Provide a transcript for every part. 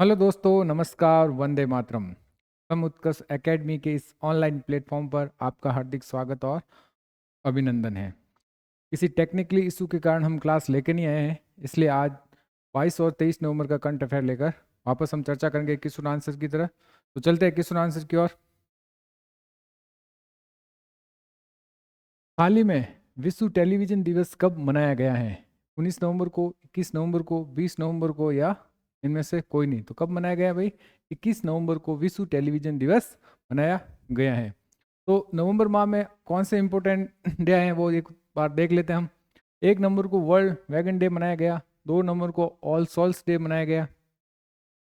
Hello दोस्तों, नमस्कार, वंदे मातरम। हम उत्कर्ष एकेडमी के इस ऑनलाइन प्लेटफॉर्म पर आपका हार्दिक स्वागत और अभिनंदन है। किसी टेक्निकली इशू के कारण हम क्लास लेकर नहीं आए हैं, इसलिए आज 22 और 23 नवंबर का करंट अफेयर लेकर वापस हम चर्चा करेंगे क्वेश्चन आंसर की तरह। तो चलते हैं क्वेश्चन आंसर की ओर। हाल ही में विश्व टेलीविजन दिवस कब मनाया गया है? 19 नवंबर को, 21 नवंबर को, 20 नवंबर को, या इनमें से कोई नहीं? तो कब मनाया गया भाई? 21 नवंबर को विश्व टेलीविजन दिवस मनाया गया है। तो नवंबर माह में कौन से इंपॉर्टेंट डे हैं वो एक बार देख लेते हैं हम। 1 नवंबर को वर्ल्ड वैगन डे मनाया गया। 2 नवंबर को ऑल सोल्स डे मनाया गया।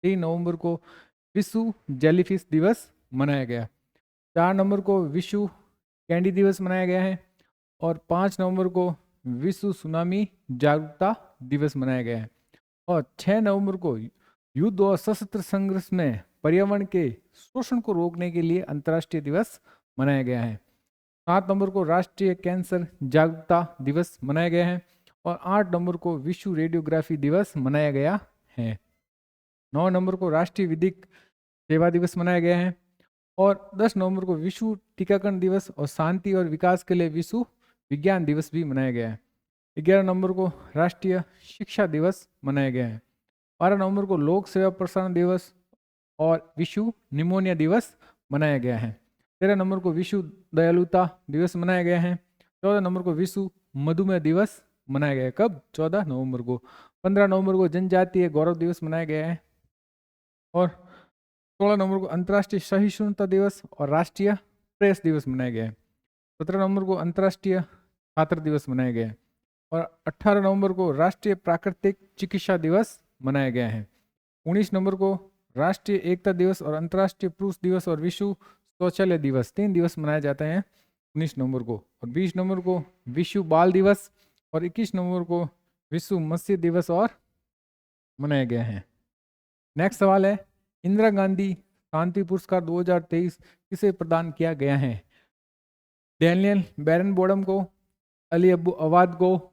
3 नवंबर को विश्व जेलीफिश दिवस मनाया गया। 4 नवंबर को विश्व कैंडी दिवस मनाया गया है। और 5 नवंबर को विश्व सुनामी जागरूकता दिवस मनाया गया है। और 6 नवंबर को युद्ध और सशस्त्र संघर्ष में पर्यावरण के शोषण को रोकने के लिए अंतर्राष्ट्रीय दिवस मनाया गया है। 7 नवंबर को राष्ट्रीय कैंसर जागरूकता दिवस मनाया गया है। और 8 नवंबर को विश्व रेडियोग्राफी दिवस मनाया गया है। 9 नवंबर को राष्ट्रीय विधिक सेवा दिवस मनाया गया है। और 10 नवंबर को विश्व टीकाकरण दिवस और शांति और विकास के लिए विश्व विज्ञान दिवस भी मनाया गया है। 11 नवंबर को राष्ट्रीय शिक्षा दिवस मनाया गया है। 12 नवंबर को लोक सेवा प्रसारण दिवस और विश्व निमोनिया दिवस मनाया गया है। 13 नवंबर को विश्व दयालुता दिवस मनाया गया है। 14 नवंबर को विश्व मधुमेह दिवस मनाया गया है। कब? 14 नवंबर को। 15 नवंबर को जनजातीय गौरव दिवस मनाया गया है। और 16 नवंबर को अंतर्राष्ट्रीय सहिष्णुता दिवस और राष्ट्रीय प्रेस दिवस मनाया गया है। 17 नवंबर को अंतर्राष्ट्रीय छात्र दिवस मनाया गया है। और 18 नवंबर को राष्ट्रीय प्राकृतिक चिकित्सा दिवस मनाया गया है। 19 नवंबर को राष्ट्रीय एकता दिवस और अंतर्राष्ट्रीय पुरुष दिवस और विश्व शौचालय दिवस, 3 दिवस मनाए जाते हैं 19 नवंबर को। और 20 नवंबर को विश्व बाल दिवस और 21 नवंबर को विश्व मत्स्य दिवस और मनाया गया है। नेक्स्ट सवाल है, इंदिरा गांधी शांति पुरस्कार 2023 किसे प्रदान किया गया है? डैनियल बैरनबोडम को, अली अब्बू अवाद को,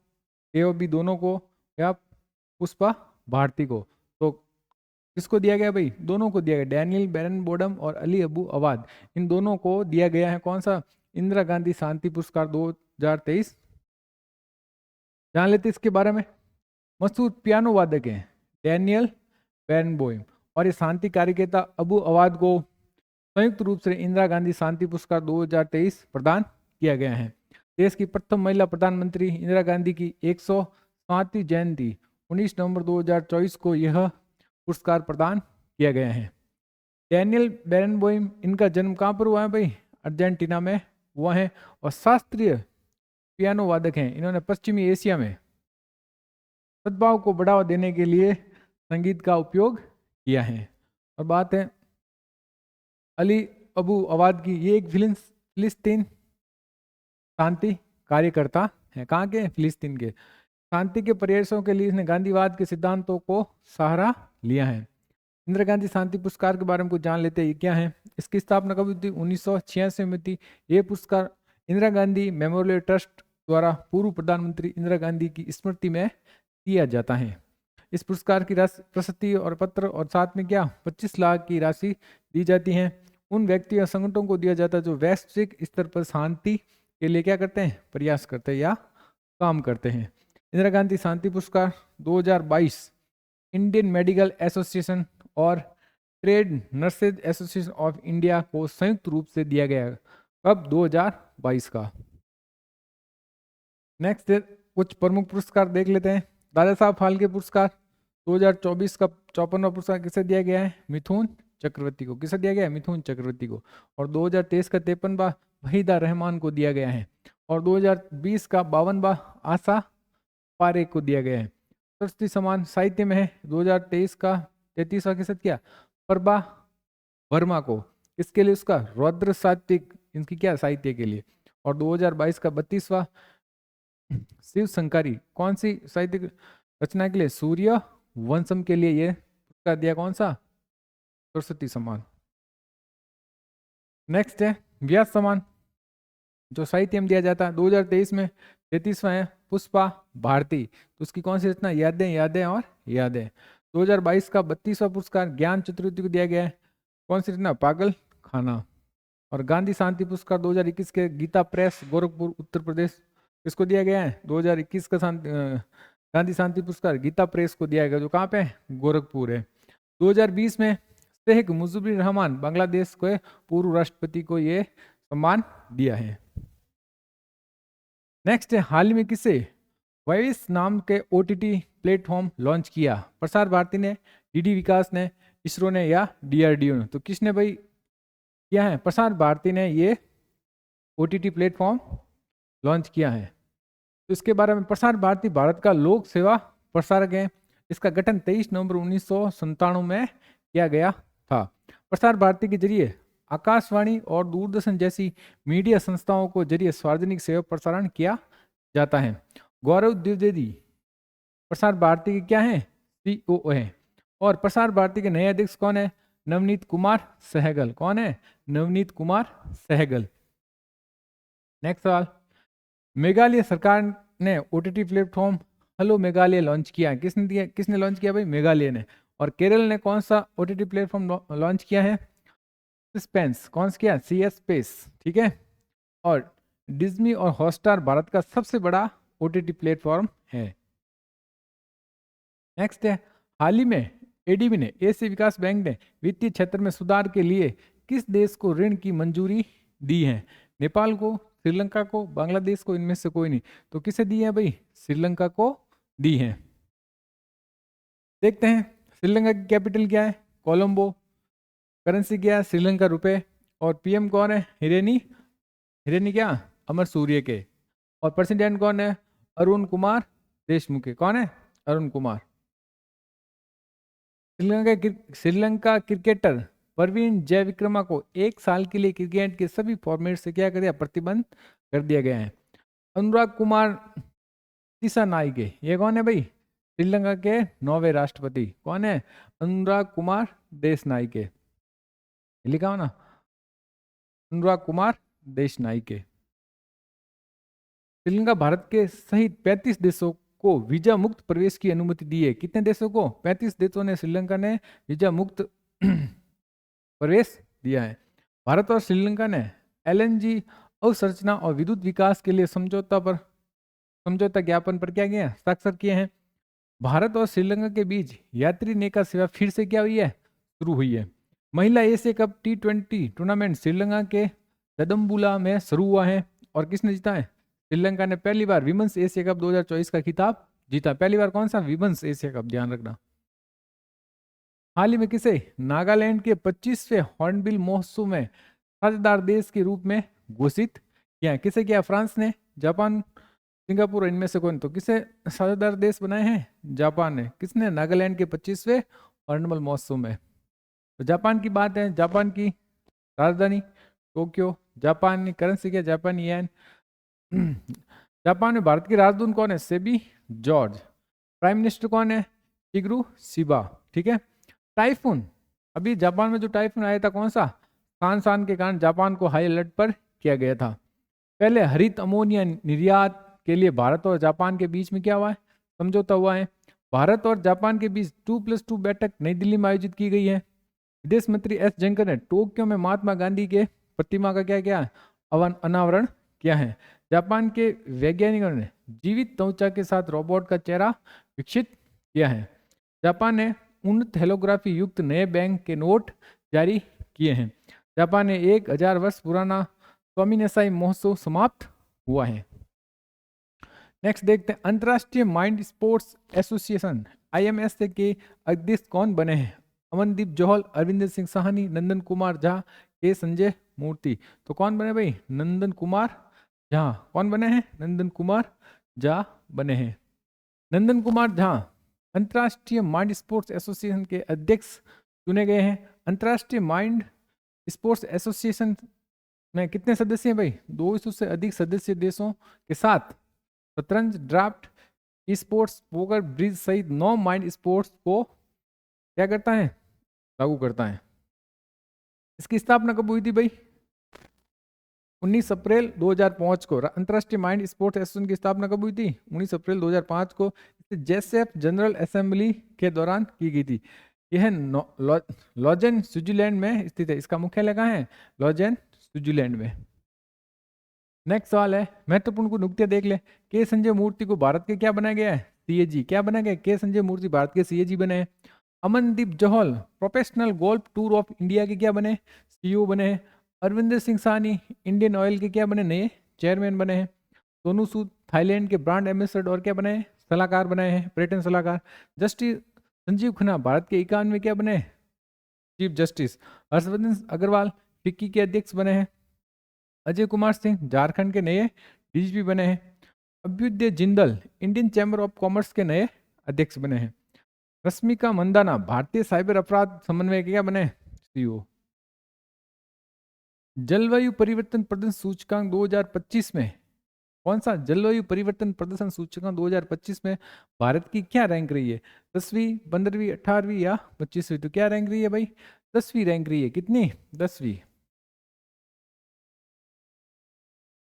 एओबी दोनों को, या पुष्पा भारती को? तो किसको दिया गया भाई? दोनों को दिया गया। डैनियल बैरनबोडम और अली अब्बू अवाद, इन दोनों को दिया गया है कौन सा? इंदिरा गांधी शांति पुरस्कार 2023। जान लेते इसके बारे में। मशहूर पियानो वादक हैं डैनियल बैरनबोइम और ये शांति कार्यकर्ता अबू अवाद को संयुक्त रूप से इंदिरा गांधी शांति पुरस्कार 2023 प्रदान किया गया है। देश की प्रथम महिला प्रधानमंत्री इंदिरा गांधी की 107वीं जयंती 19 नवंबर 2024 को यह पुरस्कार प्रदान किया गया है। डैनियल बैरनबोइम, इनका जन्म कहाँ पर हुआ है भाई? अर्जेंटीना में हुआ है। और शास्त्रीय पियानो वादक हैं। इन्होंने पश्चिमी एशिया में सद्भाव को बढ़ावा देने के लिए संगीत का उपयोग किया है। और बात है अली अबू अवाद की, ये एक फिलिस्तीन शांति कार्यकर्ता है। कहाँ के? फिलिस्तीन के। शांति के प्रयासों के लिए इसने गांधीवाद के सिद्धांतों को सहारा लिया है। इंदिरा गांधी शांति पुरस्कार के बारे में कुछ जान लेते हैं, ये क्या है। इसकी स्थापना कब हुई थी? 1986 में थी। ये पुरस्कार इंदिरा गांधी मेमोरियल ट्रस्ट द्वारा पूर्व प्रधानमंत्री इंदिरा गांधी की स्मृति में दिया जाता है। इस पुरस्कार की राशि, प्रशस्ति और पत्र और साथ में क्या 25 लाख की राशि दी जाती है उन व्यक्ति और संगठनों को दिया जाता है जो वैश्विक स्तर पर शांति के लिए क्या करते हैं? प्रयास करते हैं या काम करते हैं। इंदिरा गांधी शांति पुरस्कार 2022 इंडियन मेडिकल एसोसिएशन और trade nurses association of India को संयुक्त रूप से दिया गया। कब? 2022 का। नेक्स्ट कुछ प्रमुख पुरस्कार देख लेते हैं। दादा साहब फाल्के पुरस्कार 2024 का 54वां पुरस्कार किसे दिया गया है? मिथुन चक्रवर्ती को। किसे दिया गया है? मिथुन चक्रवर्ती को। और 2023 का 53वां वहीदा रहमान को दिया गया है। और 2020 का 52वां आशा पारे को दिया गया है। सरस्वती सम्मान साहित्य में है 2023 का 33वां किसे किया? प्रभा वर्मा को। इसके लिए उसका रौद्र सात्विक, इनकी क्या? साहित्य के लिए। और 2022 का 32वां शिव शंकरी, कौन सी साहित्यिक रचना के लिए? सूर्य वंशम के लिए ये पुरस्कार दिया। कौन सा? सरस्वती सम्मान। नेक्स्ट है व्यास सम्मान, जो साहित्य में दिया जाता है। 2023 में 33वां है पुष्पा भारती। तो उसकी कौन सी रचना? यादें यादें और यादें। 2022 का 32वां पुरस्कार ज्ञान चतुर्थी को दिया गया है। कौन सी रचना? पागल खाना। और गांधी शांति पुरस्कार 2021 के गीता प्रेस गोरखपुर उत्तर प्रदेश किसको दिया गया है? 2021 का गांधी शांति पुरस्कार गीता प्रेस को दिया गया, जो कहाँ पे है? गोरखपुर है। 2020 में शेख मुजीबुर रहमान बांग्लादेश के पूर्व राष्ट्रपति को ये सम्मान दिया है। नेक्स्ट है, हाल ही में किसे वॉइस नाम के OTT प्लेटफॉर्म लॉन्च किया? प्रसार भारती ने, DD विकास ने, इसरो ने या DRDO ने? तो किसने भाई किया है? प्रसार भारती ने ये OTT प्लेटफॉर्म लॉन्च किया है। तो इसके बारे में, प्रसार भारती भारत का लोक सेवा प्रसारक है। इसका गठन 23 नवंबर 1997 में किया गया था। प्रसार भारती के जरिए आकाशवाणी और दूरदर्शन जैसी मीडिया संस्थाओं को जरिए सार्वजनिक सेवा प्रसारण किया जाता है। गौरव द्विवेदी प्रसार भारती के क्या है? CEO है। और प्रसार भारती के नए अध्यक्ष कौन है? नवनीत कुमार सहगल। कौन है? नवनीत कुमार सहगल। नेक्स्ट सवाल, मेघालय सरकार ने OTT platform hello Meghalaya launch किया है। किसने लॉन्च किया भाई? मेघालय ने। और केरल ने कौन सा OTT प्लेटफॉर्म लॉन्च किया है? सस्पेंस। कौन सा किया? CS space. ठीक है। और डिज्नी और हॉटस्टार भारत का सबसे बड़ा OTT प्लेटफॉर्म है। नेक्स्ट है, हाल ही में ADB ने, एशिया विकास बैंक ने वित्तीय क्षेत्र में सुधार के लिए किस देश को ऋण की मंजूरी दी है? नेपाल को, श्रीलंका को, बांग्लादेश को? इनमें से कोई नहीं। तो किसे दी है भाई? श्रीलंका को दी है। देखते हैं श्रीलंका की कैपिटल क्या है? कोलंबो। करेंसी क्या है? श्रीलंका रुपए। और PM कौन है? हिरेनी क्या? अमर सूर्य के। और प्रेसिडेंट कौन है? अरुण कुमार देशमुख के। कौन है? अरुण कुमार। श्रीलंका क्रिकेटर प्रवीण जयविक्रमा को 1 साल के लिए क्रिकेट के सभी फॉर्मेट से क्या कर दिया? प्रतिबंध कर दिया गया है। अनुराग कुमार दिसानायके, ये कौन है भाई? श्रीलंका के 9वें राष्ट्रपति। कौन है? अनुराग कुमार देशनायके। लिखा हो ना, अनुराग कुमार देशनायके। श्रीलंका भारत के सहित 35 देशों को वीजा मुक्त प्रवेश की अनुमति दी है। कितने देशों को? 35 देशों ने श्रीलंका ने वीजा मुक्त प्रवेश दिया है। भारत और श्रीलंका ने LNG अवसंरचना और विद्युत विकास के लिए समझौता ज्ञापन पर क्या किया? हस्ताक्षर किए हैं। भारत और श्रीलंका के बीच यात्री नौका सेवा फिर से क्या हुई है? शुरू हुई है। महिला Asia cup T20 tournament Sri Lanka के ददम्बुला में शुरू हुआ है। और किसने जीता है? श्रीलंका ने पहली बार विमेंस एशिया कप 2024 का खिताब जीता। पहली बार कौन सा? विमेंस एशिया कप, ध्यान रखना। हाल ही में किसे नागालैंड के 25वें हॉर्नबिल महोत्सव में साझेदार देश के रूप में घोषित किया? किसे किया? फ्रांस ने, जापान, सिंगापुर? इनमें से कौन? तो किसे साझेदार देश बनाए हैं? जापान ने। किसने? नागालैंड के 25वें हॉर्नबिल महोत्सव में। तो जापान की बात है, जापान की राजधानी टोक्यो, जापान की करेंसी क्या? जापानी येन। जापान में भारत की राजदूत कौन है? सेबी जॉर्ज। प्राइम मिनिस्टर कौन है? Shigeru Shiba. ठीक है। टाइफून, अभी जापान में जो टाइफून आया था, कौन सा? खान के कारण जापान को हाई अलर्ट पर किया गया था। पहले हरित अमोनिया निर्यात के लिए भारत और जापान के बीच में क्या हुआ है? समझौता हुआ है। भारत और जापान के बीच 2+2 बैठक नई दिल्ली में आयोजित की गई है। विदेश मंत्री एस जयशंकर ने टोक्यो में महात्मा गांधी के प्रतिमा का क्या किया? अनावरण किया है। जापान के वैज्ञानिकों ने जीवित त्वचा के साथ रोबोट का चेहरा विकसित किया है। जापान ने उन्नत हेलोग्राफी युक्त नए बैंक के नोट जारी किए हैं। जापान ने 1000 वर्ष पुराना स्वामीनेसाई महोत्सव समाप्त हुआ है। नेक्स्ट देखते हैं, अंतर्राष्ट्रीय माइंड स्पोर्ट्स एसोसिएशन IMS के अध्यक्ष कौन बने हैं? अमनदीप जोहल, अरविंदर सिंह साहनी, नंदन कुमार झा, के संजय मूर्ति। तो कौन बने भाई? नंदन कुमार झा। कौन बने हैं? नंदन कुमार झा बने हैं। नंदन कुमार झा अंतर्राष्ट्रीय माइंड स्पोर्ट्स एसोसिएशन के अध्यक्ष चुने गए हैं। अंतर्राष्ट्रीय माइंड स्पोर्ट्स एसोसिएशन में कितने सदस्य हैं भाई? 200 से अधिक सदस्य देशों के साथ शतरंज, ड्राफ्ट, स्पोर्ट्स, पोकर, ब्रिज सहित 9 माइंड स्पोर्ट्स को क्या करता है? लागू करता है। इसकी स्थापना कब हुई थी भाई? 19 अप्रैल 2005 को। अंतर्राष्ट्रीय माइंड स्पोर्ट्स एसोसिएशन की स्थापना कब हुई थी? 19 अप्रैल 2005 को। जेसेफ जनरल असेंबली के दौरान की गई थी। यह लॉजेन स्विट्जरलैंड में स्थित है। इसका मुख्यालय कहाँ है? लॉजेन स्विट्जरलैंड में। नेक्स्ट सवाल है, महत्वपूर्ण को नुक्ते देख ले। के संजय मूर्ति को भारत के क्या बनाया गया है? सीएजी। क्या बनाया गया? के संजय मूर्ति भारत के सीएजी बने हैं। Amandeep Johal professional golf tour of India के क्या बने? सीईओ बने हैं। अरविंदर सिंह साहनी इंडियन ऑयल के क्या बने? नए चेयरमैन बने हैं। सोनू सूद थाईलैंड के ब्रांड एम्बेसडर और क्या बने हैं? सलाहकार बनाए हैं, पर्यटन सलाहकार। जस्टिस संजीव खन्ना भारत के 51वें क्या बने? Chief justice. Harshvardhan Agarwal FICCI के अध्यक्ष बने हैं। अजय कुमार सिंह झारखंड के नए डीजीपी बने हैं। Abhyuday Jindal Indian Chamber of Commerce के नए अध्यक्ष बने हैं। रश्मिका मंदाना भारतीय साइबर अपराध समन्वय के क्या बने? सीईओ। जलवायु परिवर्तन प्रदर्शन सूचकांक 2025 में कौन सा? जलवायु परिवर्तन प्रदर्शन सूचकांक 2025 में भारत की क्या रैंक रही है? 10वीं, 15वीं, 18वीं या 25वीं? तो क्या रैंक रही है भाई? 10वीं रैंक रही है। कितनी? 10वीं।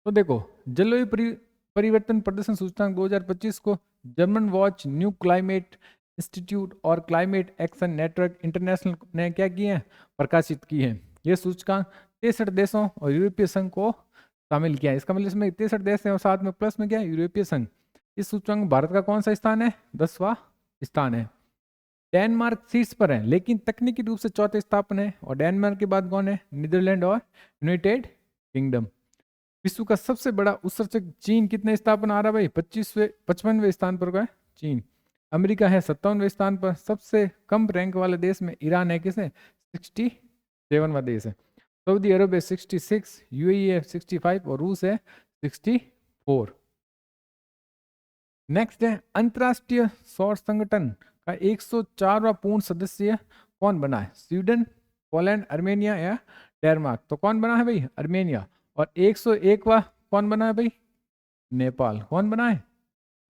तो देखो, जलवायु परिवर्तन प्रदर्शन सूचकांक 2025 को German watch, new climate institute और क्लाइमेट एक्शन नेटवर्क इंटरनेशनल ने क्या किए हैं? प्रकाशित की है। यह सूचकांक 63 देशों और यूरोपीय संघ को शामिल किया है। इसका मतलब इसमें 63 देश है और साथ में प्लस में क्या है? यूरोपीय संघ। इस सूचकांक में भारत का कौन सा स्थान है? 10वां स्थान है। डेनमार्क शीर्ष पर है लेकिन तकनीकी रूप से चौथे स्थान है। और डेनमार्क के बाद कौन है? नीदरलैंड और यूनाइटेड किंगडम। विश्व का सबसे बड़ा उत्सर्जक चीन कितने स्थान पर आ रहा है भाई? 55वें स्थान पर है चीन। अमेरिका है 57वें स्थान पर। सबसे कम रैंक वाले देश में ईरान है किसे? 67वां देश है। सऊदी अरब है 66, यूएई है 65 और रूस है 64। नेक्स्ट है, अंतरराष्ट्रीय सौर संगठन का 104वां पूर्ण सदस्य कौन बना है? स्वीडन, पोलैंड, अर्मेनिया या डेनमार्क? तो कौन बना है भाई? अर्मेनिया। और 101वां कौन बना है भाई? नेपाल। कौन बना है?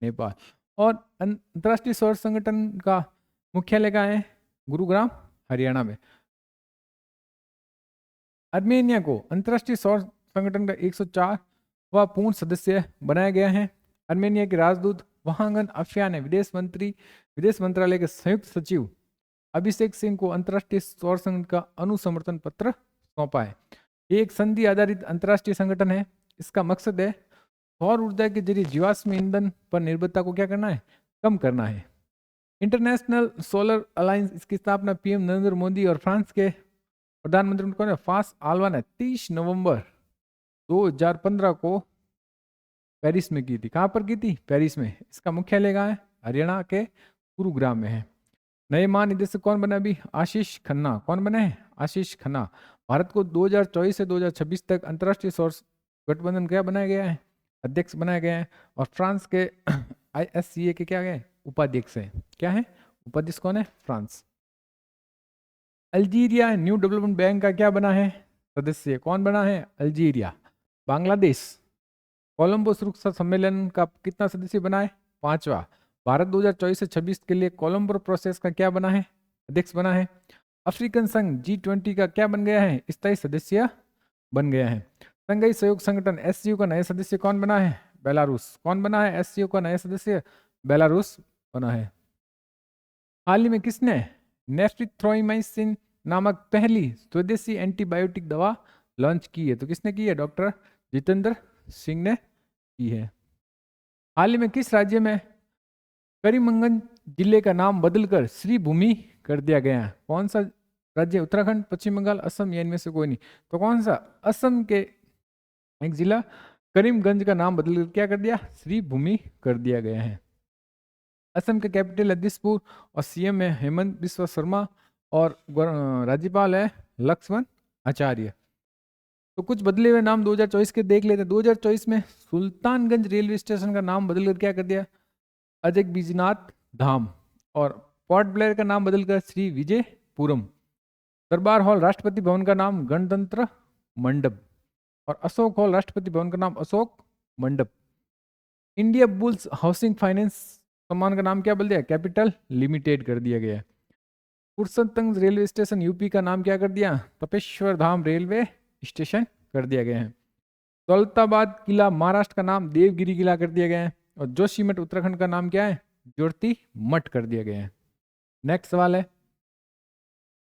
नेपाल। और अंतरराष्ट्रीय सौर संगठन का मुख्यालय कहाँ है? गुरुग्राम, हरियाणा में। अर्मेनिया को अंतरराष्ट्रीय सौर संगठन का 104वां पूर्ण सदस्य बनाया गया है। अर्मेनिया के राजदूत वहांगन अफयान ने विदेश मंत्रालय के संयुक्त सचिव अभिषेक सिंह को अंतरराष्ट्रीय सौर संगठन का अनुसमर्थन पत्र सौंपा है। ये एक संधि आधारित अंतरराष्ट्रीय संगठन है। इसका मकसद है सौर ऊर्जा के जरिए जीवाश्म ईंधन पर निर्भरता को क्या करना है? कम करना है। इंटरनेशनल सोलर अलायंस, इसकी स्थापना पीएम नरेंद्र मोदी और फ्रांस के प्रधानमंत्री कौन है? फ्रांस आलवा ने 30 नवंबर 2015 को पेरिस में की थी। कहां पर की थी? पेरिस में। इसका मुख्यालय कहाँ है? हरियाणा के गुरुग्राम में है। नए महानिदेशक कौन बना अभी? आशीष खन्ना। कौन बने हैं? आशीष खन्ना। भारत को 2024 से 2026 तक अंतरराष्ट्रीय सौर गठबंधन क्या बनाया गया है? अध्यक्ष बनाया गया है। और फ्रांस के ISCA के क्या गए? उपाध्यक्ष है। क्या है? उपाध्यक्ष कौन है? France. Algeria new development bank का क्या बना है? सदस्य। कौन बना है? अल्जीरिया। बांग्लादेश कोलंबो सुरक्षा सम्मेलन का कितना सदस्य बना है? 5वां। भारत 2024 से 26 के लिए कोलंबो प्रोसेस का क्या बना है? अध्यक्ष बना है। अफ्रीकन संघ G20 का क्या बन गया है? स्थायी सदस्य बन गया है। संघाई सहयोग संगठन SCO का नया सदस्य कौन बना है? बेलारूस। कौन बना है? SCO का नया सदस्य बेलारूस बना है। हाल ही में किसने नेफ्रिथ्रोमाइसिन नामक पहली स्वदेशी एंटीबायोटिक दवा लॉन्च की है? तो किसने की है? डॉक्टर जितेंद्र सिंह ने की है। हाल ही में किस राज्य में करीमगंज जिले का नाम बदलकर श्रीभूमि कर दिया गया है? कौन सा राज्य? उत्तराखंड, पश्चिम बंगाल, असम या इनमें से कोई नहीं? तो कौन सा? असम के एक जिला करीमगंज का नाम बदलकर क्या कर दिया? श्रीभूमि कर दिया गया है। असम के कैपिटल है दिसपुर और CM है हेमंत बिस्वा शर्मा और राज्यपाल है लक्ष्मण आचार्य। तो कुछ बदले हुए नाम 2024 के देख लेते हैं। 2024 में सुल्तानगंज रेलवे स्टेशन का नाम बदलकर क्या कर दिया? अजय बीजनाथ धाम। और पोर्ट ब्लेयर का नाम बदलकर श्री विजयपुरम। दरबार हॉल राष्ट्रपति भवन का नाम गणतंत्र मंडप। और अशोक हॉल राष्ट्रपति भवन का नाम अशोक मंडप। इंडिया बुल्स हाउसिंग फाइनेंस सम्मान का नाम क्या बदल दिया? कैपिटल लिमिटेड कर दिया गया है। पुरुषोत्तम रेलवे स्टेशन यूपी का नाम क्या कर दिया? तपेश्वर धाम रेलवे स्टेशन कर दिया गया है। दौलताबाद किला महाराष्ट्र का नाम देवगिरी किला कर दिया गया है। और जोशीमठ उत्तराखंड का नाम क्या है? ज्योति मठ कर दिया गया है। नेक्स्ट सवाल है,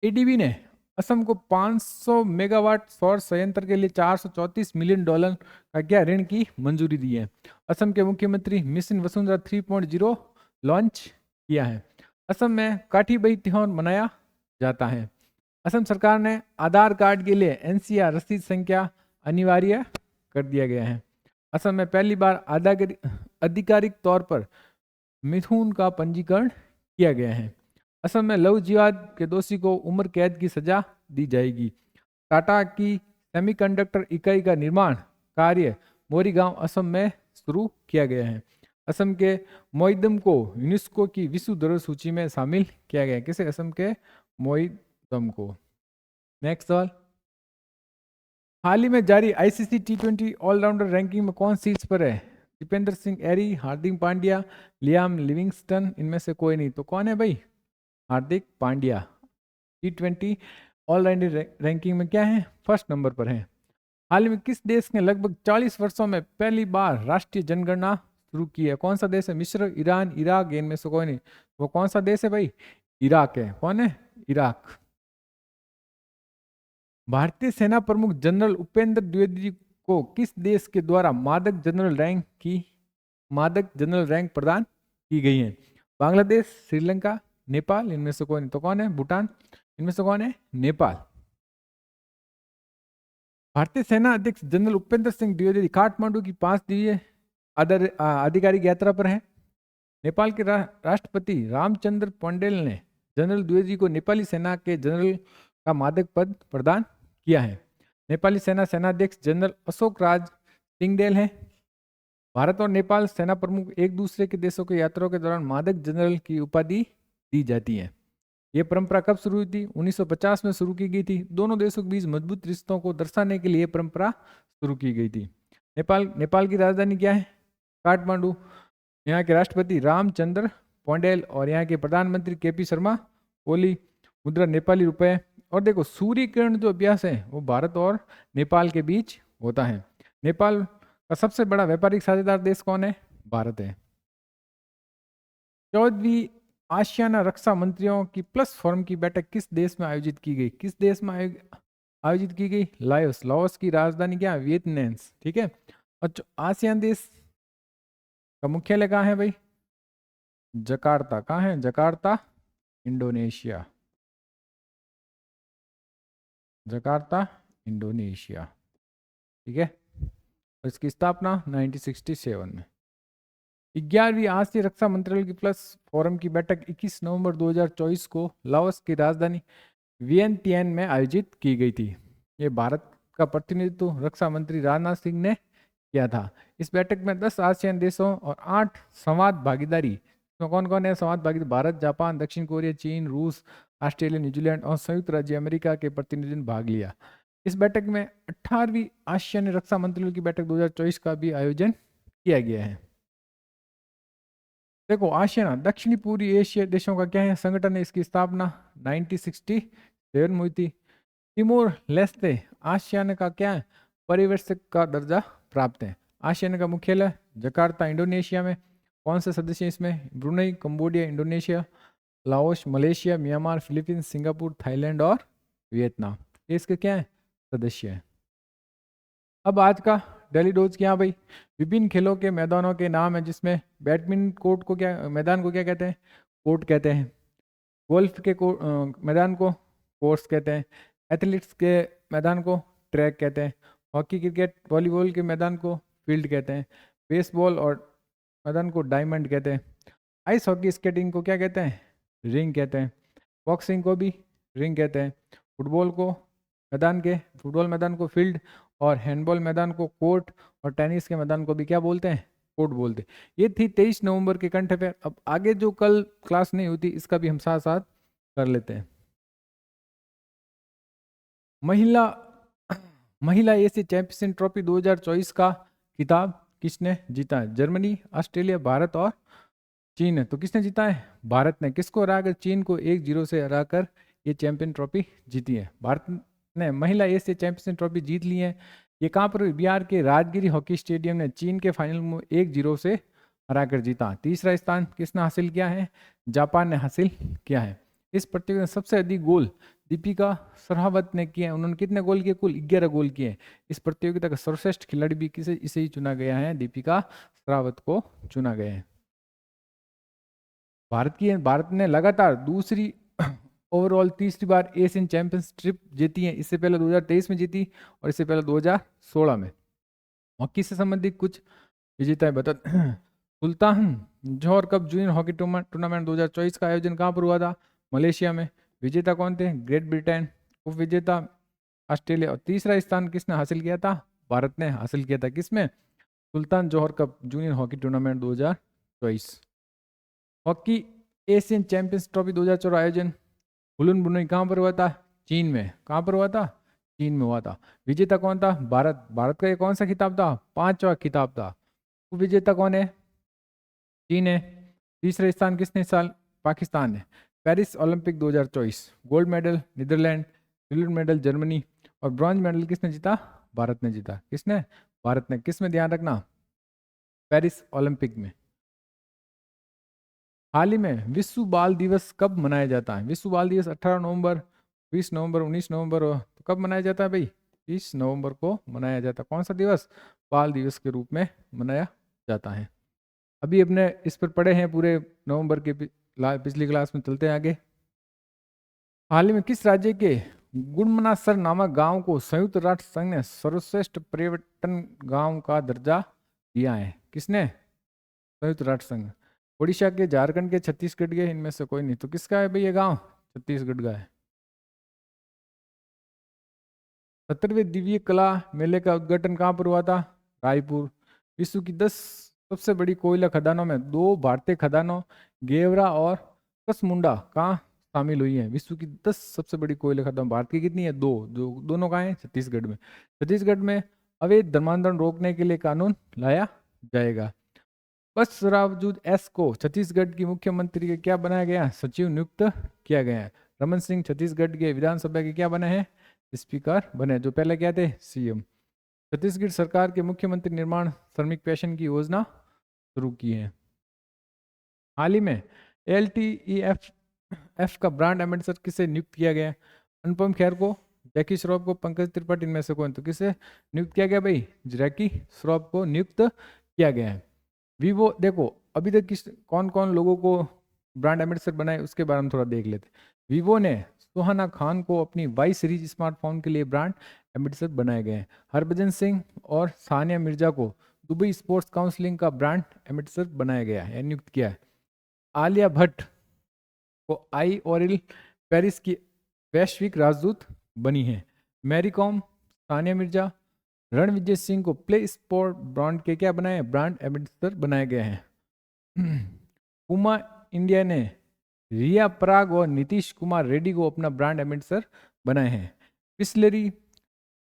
एडीबी ने असम को 500 मेगावाट सौर संयंत्र के लिए 434 मिलियन डॉलर का क्या ऋण की मंजूरी दी है। असम के मुख्यमंत्री मिशन वसुंधरा 3.0 लॉन्च किया है। असम में काठी बही त्योहार मनाया जाता है। असम सरकार ने आधार कार्ड के लिए एनसीआर रसीद संख्या अनिवार्य कर दिया गया है। असम में पहली बार आधिकारिक तौर पर मिथुन का पंजीकरण किया गया है। असम में लव जिहाद के दोषी को उम्र कैद की सजा दी जाएगी। टाटा की सेमीकंडक्टर इकाई का निर्माण कार्य मोरीगांव असम में शुरू किया गया है। असम के मोइदम को यूनेस्को की विश्व धरोहर सूची में शामिल किया गया है। किसे? असम के मोइदम को। नेक्स्ट सवाल, हाल ही में जारी आईसीसी T20 ऑलराउंडर रैंकिंग में कौन शीर्ष पर है? दीपेंद्र सिंह एरी, हार्दिक पांड्या, लियाम लिविंगस्टन, इनमें से कोई नहीं। तो कौन है भाई? Hardik Pandya T20 allrounder ranking में क्या है? फर्स्ट नंबर पर है। हाल ही में किस देश ने लगभग 40 वर्षों में पहली बार राष्ट्रीय जनगणना शुरू की है? कौन सा देश है? मिस्र, ईरान, इराक, इनमें से कोई नहीं। वो कौन सा देश है भाई? इराक है। कौन है? इराक। भारतीय सेना प्रमुख जनरल उपेंद्र द्विवेदी को किस देश के द्वारा मादक जनरल रैंक प्रदान की गई है? बांग्लादेश, श्रीलंका, नेपाल, इनमें से कौन? तो कौन है? भूटान। इनमें से कौन है? नेपाल। भारतीय सेना अध्यक्ष जनरल उपेंद्र सिंह द्विवेदी काठमांडू की 5 दिवसीय आधिकारिक यात्रा पर है। नेपाल के राष्ट्रपति रामचंद्र पौडेल ने जनरल द्विवेदी को नेपाली सेना के जनरल का मादक पद प्रदान किया है। नेपाली सेनाध्यक्ष जनरल अशोक राज सिंहदेल हैं। भारत और नेपाल सेना प्रमुख एक दूसरे के देशों की यात्राओं के दौरान मादक जनरल की उपाधि दी जाती है। यह परंपरा कब शुरू हुई थी? 1950 में शुरू की गई थी। दोनों देशों के बीच मजबूत रिश्तों को दर्शाने के लिए यह परंपरा शुरू की गई थी। नेपाल की राजधानी क्या है? काठमांडू। यहाँ के राष्ट्रपति रामचंद्र पौडेल और यहाँ के प्रधानमंत्री केपी शर्मा ओली। मुद्रा नेपाली रुपए। और देखो, सूर्य किरण जो अभ्यास है वो भारत और नेपाल के बीच होता है। नेपाल का सबसे बड़ा व्यापारिक साझेदार देश कौन है? भारत है। 14वीं आसियान रक्षा मंत्रियों की प्लस फोरम की बैठक किस देश में आयोजित की गई? किस देश में आयोजित की गई? लाओस की राजधानी क्या है? वियतनाम। ठीक है। और आसियान देश का मुख्यालय कहाँ है भाई? जकार्ता। कहाँ है? Jakarta, Indonesia. Jakarta, Indonesia. ठीक है। और इसकी स्थापना 1967 में। 11वीं आसियान रक्षा मंत्रालय की प्लस फोरम की बैठक 21 नवंबर 2024 को लाओस की राजधानी वियंतियान में आयोजित की गई थी। ये भारत का प्रतिनिधित्व रक्षा मंत्री राजनाथ सिंह ने किया था। इस बैठक में 10 आसियान देशों और 8 संवाद भागीदारी, तो कौन कौन है संवाद भागीदारी? भारत, जापान, दक्षिण कोरिया, चीन, रूस, ऑस्ट्रेलिया, न्यूजीलैंड और संयुक्त राज्य अमेरिका के प्रतिनिधियों ने भाग लिया। इस बैठक में 18वीं आसियान रक्षा मंत्रियों की बैठक 2024 का भी आयोजन किया गया है। देखो, आसियान दक्षिणी पूर्वी एशिया देशों का क्या है? संगठन है। इसकी स्थापना 1967 में हुई थी। तिमोर लेस्ते आसियान का क्या है? पर्यवेक्षक का दर्जा प्राप्त है। आसियान का मुख्यालय जकार्ता, इंडोनेशिया में। कौन से सदस्य हैं इसमें? Brunei, Cambodia, Indonesia, Laos, Malaysia, Myanmar, Philippines, Singapore, Thailand और वियतनाम। ये इसके क्या है? सदस्य है। अब आज का डेली डोज क्या भाई? विभिन्न खेलों के मैदानों के नाम है, जिसमें बैडमिंटन कोर्ट को क्या, मैदान को क्या कहते हैं? कोर्ट कहते हैं। गोल्फ के मैदान को कोर्स कहते हैं। एथलेटिक्स के मैदान को ट्रैक कहते हैं। हॉकी, क्रिकेट, वॉलीबॉल के मैदान को फील्ड कहते हैं। बेसबॉल और मैदान को डायमंड कहते हैं। आइस हॉकी, स्केटिंग को क्या कहते हैं? रिंग कहते हैं। बॉक्सिंग को भी रिंग कहते हैं। फुटबॉल मैदान को फील्ड और हैंडबॉल मैदान को कोर्ट और टेनिस के मैदान को भी क्या बोलते हैं? कोर्ट बोलते हैं। ये थी 23 नवंबर के कंठ पे। अब आगे जो कल क्लास नहीं होती इसका भी हम साथ साथ कर लेते हैं। महिला एशिया चैंपियनशिप ट्रॉफी 2024 का खिताब किसने जीता है? जर्मनी, ऑस्ट्रेलिया, भारत और चीन है। तो किसने जीता है? भारत ने। किसको हराकर? चीन को 1-0 से हराकर ये चैंपियन ट्रॉफी जीती है। भारत ने महिला एशिया चैंपियनशिप ट्रॉफी जीत ली है। ये कहाँ पर? बिहार के राजगिरी हॉकी स्टेडियम ने चीन के फाइनल में 1-0 से हराकर जीता। तीसरा स्थान किसने हासिल किया है? जापान ने हासिल किया है। इस प्रतियोगिता में सबसे अधिक गोल दीपिका शरावत ने किए हैं। उन्होंने कितने गोल किए? कुल 11 गोल किए। इस प्रतियोगिता का सर्वश्रेष्ठ खिलाड़ी भी किसे इसे ही चुना गया है, दीपिका शरावत को चुना गया है। भारत ने लगातार दूसरी ओवरऑल तीसरी बार एशियन चैंपियनशिप जीती है। इससे पहले 2023 में जीती और इससे पहले 2016 में। हॉकी से संबंधित कुछ विजेताएं बता सुल्तान Johor cup junior hockey tournament 2024 का आयोजन कहाँ पर हुआ था? मलेशिया में। विजेता कौन थे? Great Britain. उप विजेता ऑस्ट्रेलिया। और तीसरा स्थान किसने हासिल किया था? भारत ने हासिल किया था। किसमें? Sultan Johor cup junior hockey tournament 2024। Hockey Asian champions trophy 2024 आयोजन हुलुन बुनुई कहाँ पर हुआ था? चीन में। कहाँ पर हुआ था? चीन में हुआ था। विजेता कौन था? भारत। भारत का ये कौन सा खिताब था? 5वां खिताब था। विजेता कौन है? चीन है। तीसरा स्थान किसने इस साल? पाकिस्तान है। Paris Olympic 2024 gold medal Netherlands, silver medal Germany और ब्रॉन्ज मेडल किसने जीता? भारत ने जीता। किसने? भारत ने। किस में ध्यान रखना? पेरिस ओलंपिक में। हाल ही में विश्व बाल दिवस कब मनाया जाता है? विश्व बाल दिवस 18 नवंबर, 20 नवंबर, 19 नवंबर, तो कब मनाया जाता है भाई? 30 नवंबर को मनाया जाता है। कौन सा दिवस? बाल दिवस के रूप में मनाया जाता है। अभी अपने इस पर पढ़े हैं पूरे नवंबर के पिछली क्लास में। चलते हैं आगे। हाल ही में किस राज्य के गुणमनासर नामक गांव को संयुक्त राष्ट्र संघ ने सर्वश्रेष्ठ पर्यटन गांव का दर्जा दिया है? किसने? संयुक्त राष्ट्र संघ। उड़ीसा के, झारखंड के, छत्तीसगढ़ के, इनमें से कोई नहीं। तो किसका है भाई ये गांव? छत्तीसगढ़ का है। 17वें दिव्य कला मेले का उद्घाटन कहाँ पर हुआ था? रायपुर। विश्व की 10 सबसे बड़ी कोयला खदानों में 2 भारतीय खदानों गेवरा और कसमुंडा कहाँ शामिल हुई है? विश्व की 10 सबसे बड़ी कोयला खदान भारत की कितनी है? 2। जो दोनों कहाँ हैं? छत्तीसगढ़ में। छत्तीसगढ़ में अवैध धर्मांतरण रोकने के लिए कानून लाया जाएगा। बस बावजूद एस को छत्तीसगढ़ की मुख्यमंत्री के क्या बनाया गया? सचिव नियुक्त किया गया है। रमन सिंह छत्तीसगढ़ के विधानसभा के क्या बने हैं? स्पीकर बने। जो पहले क्या थे? सीएम। छत्तीसगढ़ सरकार के मुख्यमंत्री निर्माण श्रमिक पेंशन की योजना शुरू की है। हाल ही में LTEF का ब्रांड एम्बेसडर किसे नियुक्त किया गया? अनुपम खेर को, जैकी श्रॉफ को, पंकज त्रिपाठी, इनमें से कौन? तो किसे नियुक्त किया गया भाई? जैकी श्रॉफ को नियुक्त किया गया है। वीवो देखो अभी तक किस कौन कौन लोगों को ब्रांड एम्बेसडर बनाए उसके बारे में थोड़ा देख लेते। वीवो ने सुहाना खान को अपनी वाई सीरीज स्मार्टफोन के लिए ब्रांड एम्बेसडर बनाए गए हैं। हरभजन सिंह और सानिया मिर्जा को दुबई स्पोर्ट्स काउंसिलिंग का ब्रांड एम्बेसडर बनाया गया है, नियुक्त किया है। आलिया भट्ट को आई ऑरिल पेरिस की वैश्विक राजदूत बनी है। मैरी कॉम, सानिया मिर्जा, रणविजय सिंह को प्ले स्पोर्ट ब्रांड के क्या बनाए? ब्रांड एम्बेसडर बनाए गए हैं। पुमा इंडिया ने रिया पराग और नीतीश कुमार रेड्डी को अपना ब्रांड एम्बेसडर बनाए हैं। बिस्लेरी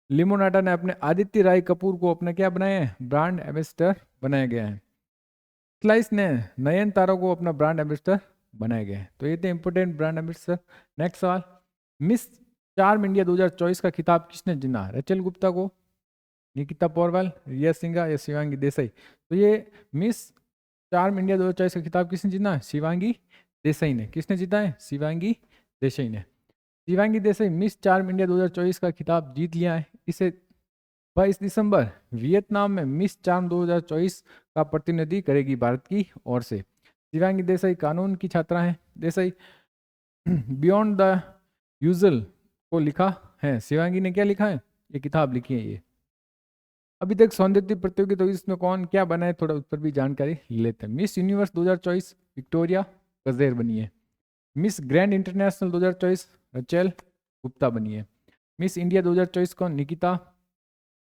लिमोनाटा ने अपने आदित्य राय कपूर को अपना क्या बनाया है? ब्रांड एम्बेसडर बनाया गया है। स्लाइस ने नयन तारा को अपना ब्रांड एम्बेसडर बनाए गए हैं। तो ये थे इंपोर्टेंट ब्रांड एम्बेसडर। नेक्स्ट सवाल, मिस चार्म इंडिया 2024 का खिताब किसने जीता? रचल गुप्ता को, निकिता पौरवाल, रिया सिंघा या शिवांगी देसाई? तो ये मिस चार्म इंडिया 2024 का खिताब किसने जीता? शिवांगी देसाई ने। किसने जीता है? शिवांगी देसाई ने। Shivangi Desai miss charm India 2024 का खिताब जीत लिया है। इसे 22 दिसंबर वियतनाम में मिस चार्म 2024 का प्रतिनिधि करेगी भारत की ओर से। शिवांगी देसाई कानून की छात्रा हैं। देसाई बियॉन्ड द यूजुअल को लिखा है। शिवांगी ने क्या लिखा है? ये किताब लिखी है। ये अभी तक सौंदर्य प्रतियोगिता तो इसमें कौन क्या बना है थोड़ा उस पर भी जानकारी लेते हैं। मिस यूनिवर्स 2024 विक्टोरिया कजेर बनी है। Miss grand international 2024 Rachel Gupta बनी है। मिस इंडिया 2024 को निकिता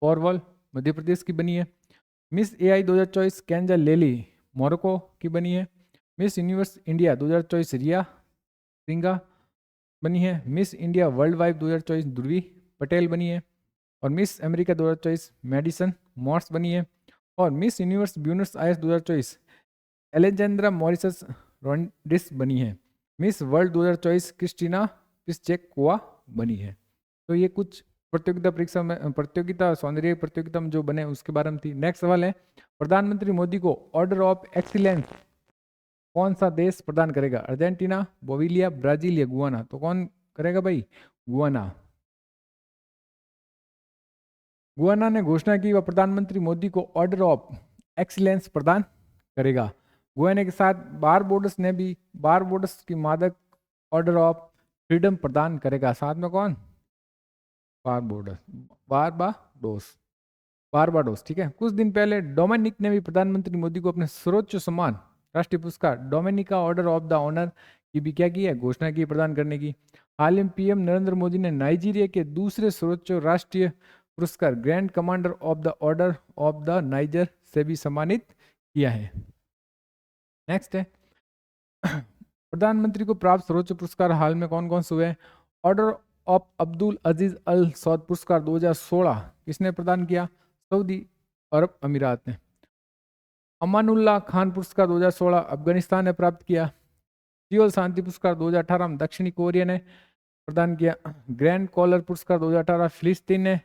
पौरवाल मध्य प्रदेश की बनी है। मिस AI 2024 कैंजा लेली मोरक्को की बनी है। मिस यूनिवर्स इंडिया 2024 रिया सिंघा बनी है। मिस इंडिया वर्ल्ड वाइड 2024 ध्रुवी पटेल बनी है। और मिस अमेरिका 2024 मेडिसन मॉर्स बनी है। और Miss Universe Buenos Aires 2024 Alejandra Marisa रोंडिस बनी है। मिस वर्ल्ड 2024 क्रिस्टीना पिस्चेकोवा बनी है। तो ये कुछ प्रतियोगिता परीक्षा में, प्रतियोगिता सौंदर्य प्रतियोगिता में जो बने उसके बारे में थी। नेक्स्ट सवाल है, प्रधानमंत्री मोदी को ऑर्डर ऑफ एक्सीलेंस कौन सा देश प्रदान करेगा? अर्जेंटीना, बोलिविया, ब्राजील या गुआना? तो कौन करेगा भाई? गुआना। गुआना ने घोषणा की वह प्रधानमंत्री मोदी को ऑर्डर ऑफ एक्सीलेंस प्रदान करेगा। गुआना के साथ बारबोडस ने भी बारबोडस की मादक ऑर्डर ऑफ फ्रीडम प्रदान करेगा। साथ में कौन? बारबोडस, बारबाडोस, बारबाडोस। ठीक है। कुछ दिन पहले डोमिनिक ने भी प्रधानमंत्री मोदी को अपने सर्वोच्च सम्मान राष्ट्रीय पुरस्कार Dominica Order of the Honour की भी क्या की है? घोषणा की प्रदान करने की। हाल ही में पीएम नरेंद्र मोदी ने नाइजीरिया के दूसरे सर्वोच्च राष्ट्रीय पुरस्कार grand commander of the order of the niger से भी सम्मानित किया है। नेक्स्ट है, प्रधानमंत्री को प्राप्त सर्वोच्च पुरस्कार हाल में कौन कौन से हुए? ऑर्डर ऑफ अब्दुल अजीज अल सौद पुरस्कार 2016 किसने प्रदान किया? सऊदी अरब अमीरात ने। अमानुल्लाह खान पुरस्कार 2016 अफगानिस्तान ने प्राप्त किया। सियोल शांति पुरस्कार 2018 में दक्षिणी कोरिया ने प्रदान किया। ग्रैंड कॉलर पुरस्कार 2018 फिलिस्तीन ने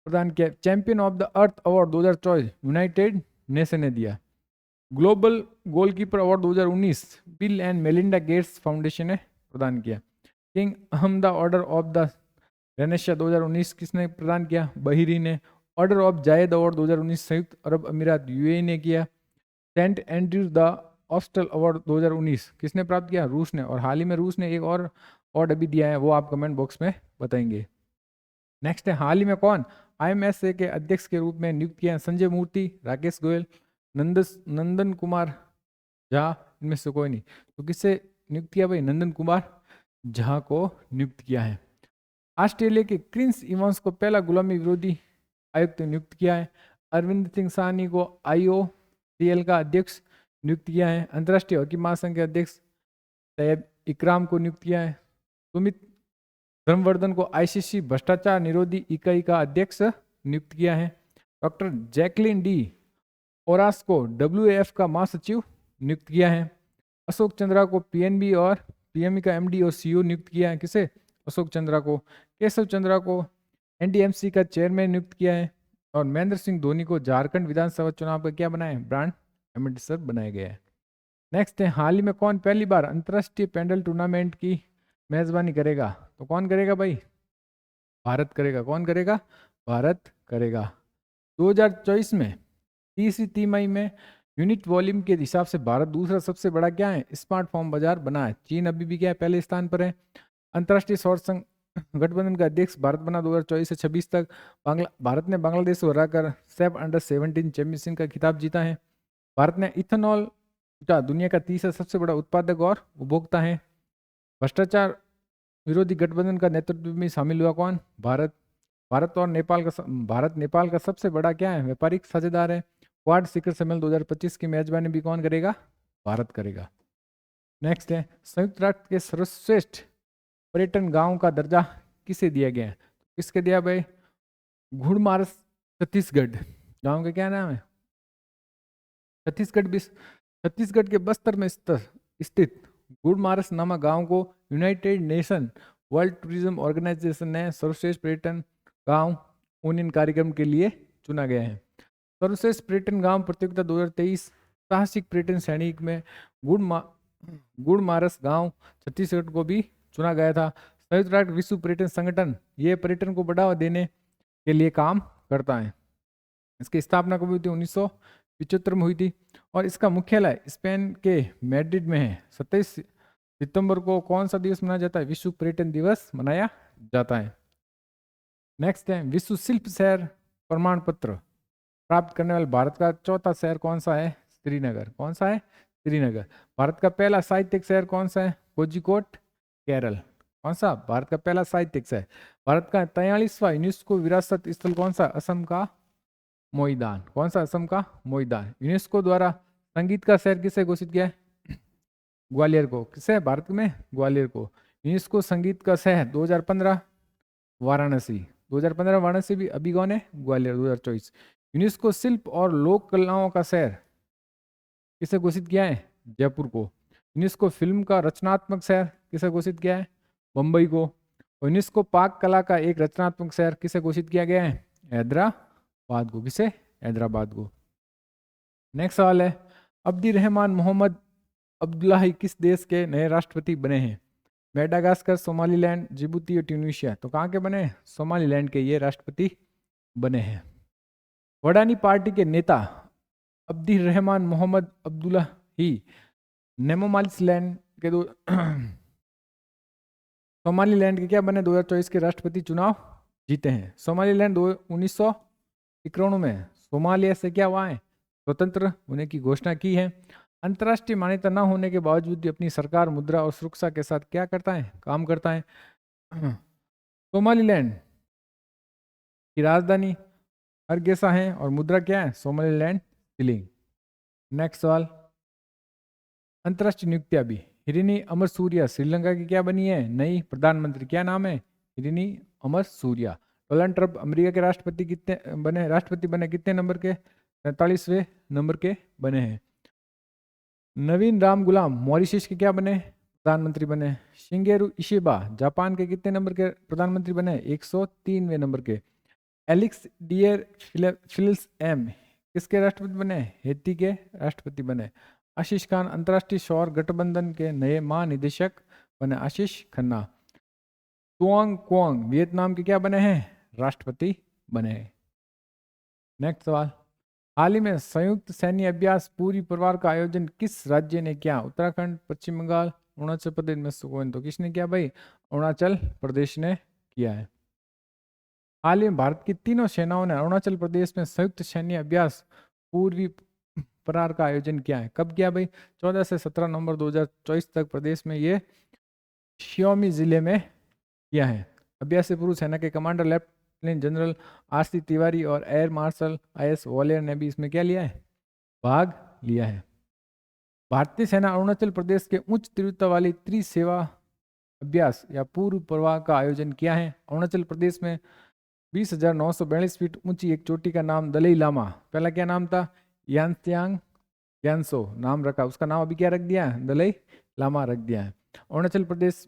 प्रदान किया। Champion of the earth award 2024 United nation ने दिया। Global goalkeeper award 2019 bill and Melinda Gates foundation ने प्रदान किया। किंग अहमदा ऑर्डर ऑफ द रेनेशिया 2019 किसने प्रदान किया? बहरीन ने। ऑर्डर ऑफ जायद अवार्ड 2019 संयुक्त अरब अमीरात यूएई ने किया। सेंट एंड्रयूज द ऑस्टल अवार्ड 2019 किसने प्राप्त किया? रूस ने। और हाल ही में रूस ने एक और अवार्ड अभी दिया है, वो आप कमेंट बॉक्स में बताएंगे। नेक्स्ट है, हाल ही में कौन आईएमएसए के अध्यक्ष के रूप में नियुक्त किया? संजय मूर्ति, राकेश गोयल, नंदन कुमार झा, इनमें से कोई नहीं। तो किससे नियुक्त किया भाई? नंदन कुमार झा को नियुक्त किया है। ऑस्ट्रेलिया के क्रिस इवांस को पहला गुलामी विरोधी आयुक्त नियुक्त किया है। अरविंद सिंह साहनी को आईओसीएल का अध्यक्ष नियुक्त किया है। अंतर्राष्ट्रीय हॉकी महासंघ के अध्यक्ष तैयब इकराम को नियुक्त किया है। सुमित धर्मवर्धन को आईसीसी भ्रष्टाचार निरोधी इकाई का अध्यक्ष नियुक्त किया है। डॉक्टर जैकलिन डी ओरास को डब्ल्यूएएफ का महासचिव नियुक्त किया है। अशोक चंद्रा को पीएनबी और पीएमई का एमडी और सीईओ नियुक्त किया है। किसे? अशोक चंद्रा को। केशव चंद्रा को एनडीएमसी का चेयरमैन नियुक्त किया है। और महेंद्र सिंह धोनी को झारखंड विधानसभा चुनाव का क्या बनाया है? ब्रांड एम्बेसडर बनाया गया है। नेक्स्ट है, हाल ही में कौन पहली बार अंतरराष्ट्रीय पेंडल टूर्नामेंट की मेजबानी करेगा? तो कौन करेगा भाई? भारत करेगा। कौन करेगा? भारत करेगा। 2024 में तीसरी तिमाही में यूनिट वॉल्यूम के हिसाब से भारत दूसरा सबसे बड़ा क्या है? स्मार्टफोन बाजार बना है। चीन अभी भी क्या है? पहले स्थान पर है। अंतर्राष्ट्रीय सौर संघ गठबंधन का अध्यक्ष भारत बना 2024 से 26 तक। भारत ने बांग्लादेश को हराकर सेफ अंडर 17 चैंपियनशिप का खिताब जीता है। भारत ने इथेनॉल का दुनिया का तीसरा सबसे बड़ा उत्पादक और उपभोक्ता है। भ्रष्टाचार विरोधी गठबंधन का नेतृत्व में शामिल हुआ कौन? भारत। भारत नेपाल का सबसे बड़ा क्या है? व्यापारिक साझेदार है। क्वाड शिखर सम्मेलन 2025 की मेजबानी भी कौन करेगा? भारत करेगा। नेक्स्ट है, संयुक्त राष्ट्र के सर्वश्रेष्ठ पर्यटन गांव का दर्जा किसे दिया गया है? किसके दिया भाई? घुड़मारस छत्तीसगढ़। गांव का क्या नाम है? छत्तीसगढ़ के बस्तर में स्थित घुड़मारस नामक गांव को United Nation World Tourism Organization ने सर्वश्रेष्ठ पर्यटन गांव यूनियन कार्यक्रम के लिए चुना गया है। सर्वश्रेष्ठ पर्यटन गांव प्रतियोगिता 2023 साहसिक पर्यटन श्रेणी में गुड़मारस गांव छत्तीसगढ़ को भी चुना गया था। संयुक्त राष्ट्र विश्व पर्यटन संगठन ये पर्यटन को बढ़ावा देने के लिए काम करता है। इसकी स्थापना कब हुई थी? 1975 में हुई थी। और इसका मुख्यालय स्पेन के मैड्रिड में है। 27 सितंबर को कौन सा दिवस मनाया जाता है? विश्व पर्यटन दिवस मनाया जाता है। नेक्स्ट है, विश्व शिल्प शहर प्रमाण पत्र प्राप्त करने वाले भारत का चौथा शहर कौन सा है? श्रीनगर। कौन सा है? श्रीनगर। भारत का पहला साहित्यिक शहर कौन सा है? कोझिकोड, केरल। कौन सा? भारत का पहला साहित्यिक शहर। भारत का 43वां यूनेस्को विरासत स्थल कौन सा? असम का मोईदान। कौन सा? असम का मोईदान। यूनेस्को द्वारा संगीत का शहर किसे घोषित किया है? ग्वालियर को। किसे? भारत में ग्वालियर को। यूनेस्को संगीत का शहर 2015 वाराणसी। 2015 वाराणसी भी। अभी कौन है? ग्वालियर 2024। यूनेस्को शिल्प और लोक कलाओं का शहर किसे घोषित किया है? जयपुर को। यूनेस्को फिल्म का रचनात्मक शहर किसे घोषित किया है? मुंबई को। यूनेस्को पाक कला का एक रचनात्मक शहर किसे घोषित किया गया है? हैदराबाद को। किसे? हैदराबाद को। नेक्स्ट सवाल है, अब्दी रहमान मोहम्मद अब्दुल्लाही किस देश के नए राष्ट्रपति बने हैं? मेडागास्कर, सोमालीलैंड, जिबूती और ट्यूनीशिया। तो कहाँ के बने? सोमालीलैंड के ये राष्ट्रपति बने हैं। वडानी पार्टी के नेता अब्दी रहमान मोहम्मद अब्दुल्लाही नेमोमालिसलैंड के दो सोमालीलैंड के क्या बने? 2024 के राष्ट्रपति चुनाव जीते हैं। सोमालीलैंड 1991 में सोमालिया से क्या हुआ है? स्वतंत्र होने की घोषणा की है। अंतर्राष्ट्रीय मान्यता न होने के बावजूद भी अपनी सरकार, मुद्रा और सुरक्षा के साथ क्या करता है? काम करता है। सोमालीलैंड की राजधानी हरगेसा है और मुद्रा क्या है? Somaliland shilling. नेक्स्ट सवाल, अंतर्राष्ट्रीय नियुक्तियां भी। हिरिनी अमर सूर्या श्रीलंका की क्या बनी है? नई प्रधानमंत्री। क्या नाम है? हिरिनी अमर सूर्या। डोनाल्ड ट्रंप अमेरिका के राष्ट्रपति बने कितने नंबर के? 43वें नंबर के बने हैं। नवीन राम गुलाम मॉरिशस के क्या बने? प्रधानमंत्री बने। शिंगेरू इशिबा जापान के कितने नंबर के प्रधानमंत्री बने? 103वें नंबर के। एलेक्स डियर फिलिप्स एम किसके राष्ट्रपति बने? हैती के राष्ट्रपति बने। आशीष खान अंतर्राष्ट्रीय सौर गठबंधन के नए महानिदेशक बने। आशीष खन्ना। तुआंग कुआंग वियतनाम के क्या बने हैं? राष्ट्रपति बने हैं। नेक्स्ट सवाल, हाल ही में संयुक्त सैन्य अभ्यास पूरी परिवार का आयोजन किस राज्य ने किया? उत्तराखंड, पश्चिम बंगाल, अरुणाचल प्रदेश में से कौन? तो किसने किया भाई? अरुणाचल प्रदेश ने किया है। हाल ही में भारत की तीनों सेनाओं ने अरुणाचल प्रदेश में संयुक्त सैन्य अभ्यास पूर्वी परिवार का आयोजन किया है। कब किया भाई? 14 से 17 नवंबर 2024 तक प्रदेश में ये शियोमी जिले में किया है। अभ्यास से पूर्व सेना के commander lieutenant general RC Tiwari और एयर मार्शल IS वॉलियर ने भी इसमें क्या लिया है? भाग लिया है। भारतीय सेना अरुणाचल प्रदेश के उच्च तीव्रता वाली त्रिसेवा अभ्यास या पूर्व प्रवाह का आयोजन किया है। अरुणाचल प्रदेश में 20,942 फीट ऊंची एक चोटी का नाम दलाई लामा, पहला क्या नाम था? यांत्यांग ग्यानसो नाम रखा, उसका नाम अभी क्या रख दिया? दलाई लामा रख दिया है। अरुणाचल प्रदेश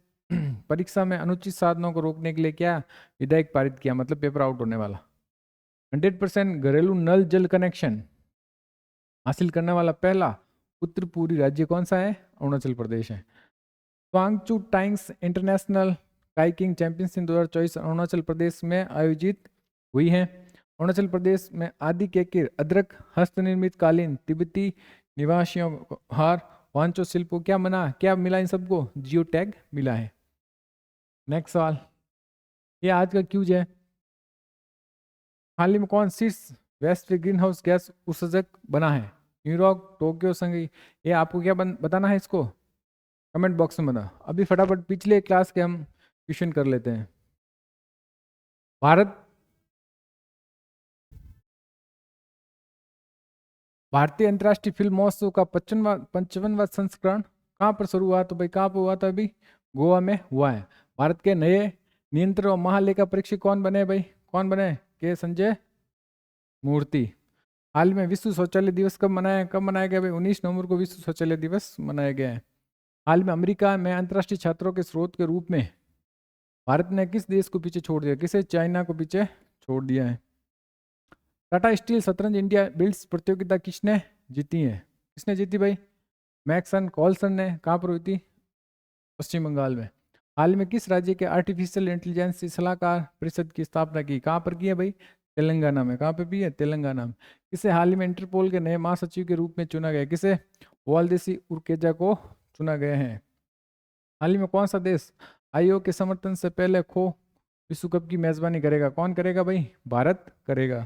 परीक्षा में अनुचित साधनों को रोकने के लिए क्या विधेयक पारित किया? मतलब पेपर आउट होने वाला। 100% घरेलू नल जल कनेक्शन हासिल करने वाला पहला उत्तर पूर्वी राज्य कौन सा है? अरुणाचल प्रदेश है। स्वांगचू times international kayaking championship 2024 Arunachal Pradesh में आयोजित हुई है। अरुणाचल प्रदेश में आदि केकिर, अदरक, हस्तनिर्मित कालीन, तिब्बती निवासियों हार, वांचो शिल्पों क्या मिला इन सबको? जियो टैग मिला है। नेक्स्ट सवाल, ये आज का क्यूज है। हाल ही में कौन शीर्ष वैश्विक ग्रीन हाउस गैस उत्सर्जक बना है? न्यूयॉर्क, टोक्यो, संघी। ये आपको क्या बताना है? इसको कमेंट बॉक्स में बता। अभी फटाफट पिछले क्लास के हम क्वेश्चन कर लेते हैं। भारतीय अंतर्राष्ट्रीय फिल्म महोत्सव का 55वां संस्करण कहाँ पर शुरू हुआ? तो भाई कहाँ पर हुआ था? अभी गोवा में हुआ है। भारत के नए नियंत्रक और महालेखा परीक्षक कौन बने भाई? कौन बने? के संजय मूर्ति। हाल में विश्व शौचालय दिवस कब मनाया गया भाई? 19 नवंबर को विश्व शौचालय दिवस मनाया गया है। हाल में अमेरिका में अंतर्राष्ट्रीय छात्रों के स्रोत के रूप में भारत ने किस देश को पीछे छोड़ दिया? किसे? चाइना को पीछे छोड़ दिया है। टाटा स्टील शतरंज इंडिया बिल्ड्स प्रतियोगिता किसने जीती है? किसने जीती भाई? मैक्सन कॉल्सन ने। कहाँ पर हुई थी? पश्चिम बंगाल में। हाल में किस राज्य के आर्टिफिशियल इंटेलिजेंस सलाहकार परिषद की स्थापना की? कहाँ पर की है भाई? तेलंगाना में। कहाँ पे भी है? तेलंगाना में। किसे हाल ही में इंटरपोल के नए महासचिव के रूप में चुना गया? किसे? वालदेसी उर्केजा को चुना गया है। हाल ही में कौन सा देश आईओ के समर्थन से पहले खो विश्व कप की मेजबानी करेगा? कौन करेगा भाई? भारत करेगा।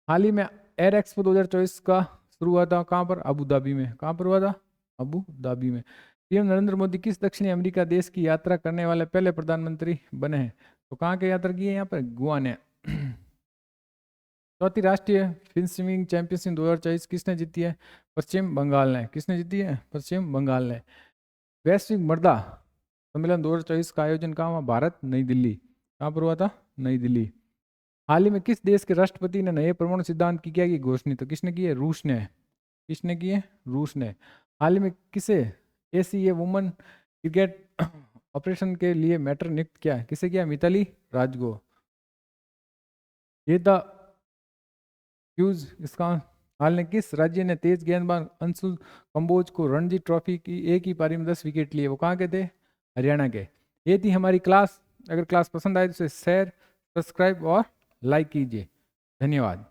हाल ही में एयर एक्सपो 2024 का शुरू हुआ था। कहाँ पर? अबू धाबी में। कहाँ पर हुआ था? अबू धाबी में। पीएम नरेंद्र मोदी किस दक्षिणी अमेरिका देश की यात्रा करने वाले पहले प्रधानमंत्री बने हैं? तो कहाँ की यात्रा की है? यहाँ पर गोवा ने। चौथी राष्ट्रीय फेंसिंग चैंपियनशिप 2024 किसने जीती है? पश्चिम बंगाल ने। किसने जीती है? पश्चिम बंगाल ने। वैश्विक मृदा सम्मेलन 2024 का आयोजन कहाँ हुआ? भारत, नई दिल्ली। कहाँ पर हुआ था? नई दिल्ली। हाल ही में किस देश के राष्ट्रपति ने नए परमाणु सिद्धांत की क्या की घोषणा? तो किसने की है? रूस ने। किसने की है? रूस ने। हाल ही में किसे एशिया वुमेन क्रिकेट ऑपरेशन के लिए मैटर नियुक्त किया, किसे किया? मिताली राज को। ये द क्यूज, इसका हाल ने किस राज्य ने तेज गेंदबाज अंशु कंबोज को रणजी ट्रॉफी की एक ही पारी में 10 विकेट लिए? वो कहाँ के थे? हरियाणा के। ये थी हमारी क्लास। अगर क्लास पसंद आए तो इसे शेयर, सब्सक्राइब और लाइक कीजिए। धन्यवाद।